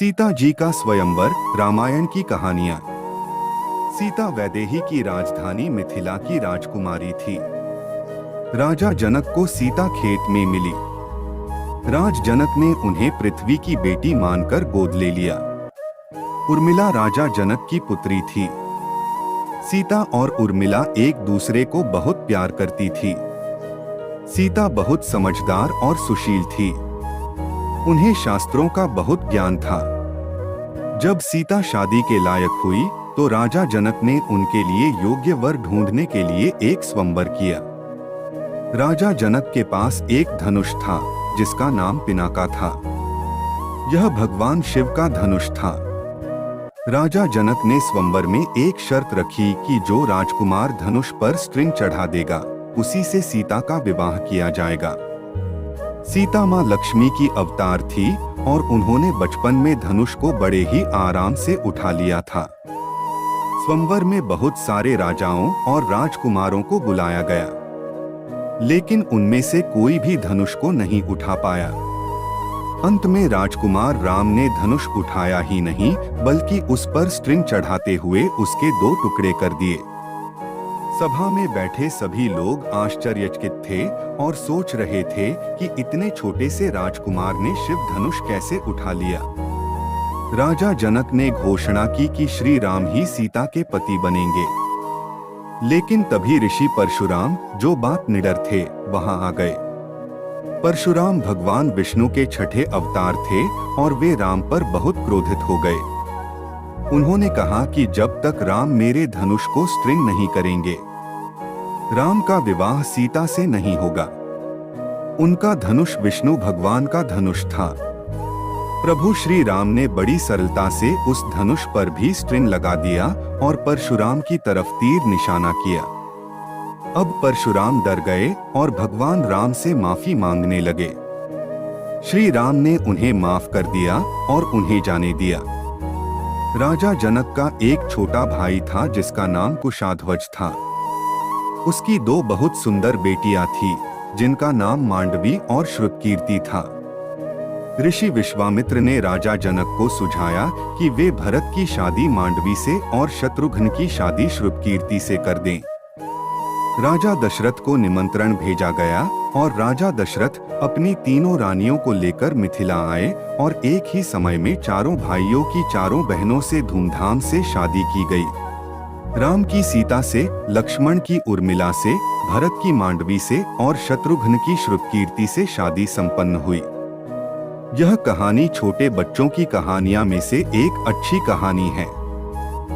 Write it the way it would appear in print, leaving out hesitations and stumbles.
सीता जी का स्वयंवर, रामायण की कहानियां। सीता वैदेही की राजधानी मिथिला की राजकुमारी थी। राजा जनक को सीता खेत में मिली। राज जनक ने उन्हें पृथ्वी की बेटी मानकर गोद ले लिया। उर्मिला राजा जनक की पुत्री थी। सीता और उर्मिला एक दूसरे को बहुत प्यार करती थी। सीता बहुत समझदार और सुशील थी। उन्हें शास्त्रों का बहुत ज्ञान था। जब सीता शादी के लायक हुई तो राजा जनक ने उनके लिए योग्य वर ढूंढने के लिए एक स्वयंवर किया। राजा जनक के पास एक धनुष था जिसका नाम पिनाका था। यह भगवान शिव का धनुष था। राजा जनक ने स्वयंवर में एक शर्त रखी कि जो राजकुमार धनुष पर स्ट्रिंग चढ़ा देगा उसी से सीता का विवाह किया जाएगा। सीता माँ लक्ष्मी की अवतार थी और उन्होंने बचपन में धनुष को बड़े ही आराम से उठा लिया था। स्वयंवर में बहुत सारे राजाओं और राजकुमारों को बुलाया गया, लेकिन उनमें से कोई भी धनुष को नहीं उठा पाया। अंत में राजकुमार राम ने धनुष उठाया ही नहीं बल्कि उस पर स्ट्रिंग चढ़ाते हुए उसके 2 टुकड़े कर दिए। सभा में बैठे सभी लोग आश्चर्यचकित थे और सोच रहे थे कि इतने छोटे से राजकुमार ने शिव धनुष कैसे उठा लिया। राजा जनक ने घोषणा की कि श्री राम ही सीता के पति बनेंगे। लेकिन तभी ऋषि परशुराम, जो बात निडर थे, वहां आ गए। परशुराम भगवान विष्णु के 6ठे अवतार थे और वे राम पर बहुत क्रोधित हो गए। उन्होंने कहा कि जब तक राम मेरे धनुष को स्ट्रिंग नहीं करेंगे, राम का विवाह सीता से नहीं होगा। उनका धनुष विष्णु भगवान का धनुष था। प्रभु श्री राम ने बड़ी सरलता से उस धनुष पर भी स्ट्रिंग लगा दिया और परशुराम की तरफ तीर निशाना किया। अब परशुराम डर गए और भगवान राम से माफी मांगने लगे। श्री राम ने उन्हें माफ कर दिया और उन्हें जाने दिया। राजा जनक का एक छोटा भाई था जिसका नाम कुशाध्वज था। उसकी 2 बहुत सुंदर बेटियां थीं, जिनका नाम मांडवी और श्रुतकीर्ति था। ऋषि विश्वामित्र ने राजा जनक को सुझाया कि वे भरत की शादी मांडवी से और शत्रुघ्न की शादी श्रुतकीर्ति से कर दें। राजा दशरथ को निमंत्रण भेजा गया और राजा दशरथ अपनी 3 रानियों को लेकर मिथिला आए और एक ही समय में चारों भाइयों की 4 बहनों से धूमधाम से शादी की गई। राम की सीता से, लक्ष्मण की उर्मिला से, भरत की मांडवी से और शत्रुघ्न की श्रुतकीर्ति से शादी संपन्न हुई। यह कहानी छोटे बच्चों की कहानियां में से एक अच्छी कहानी है।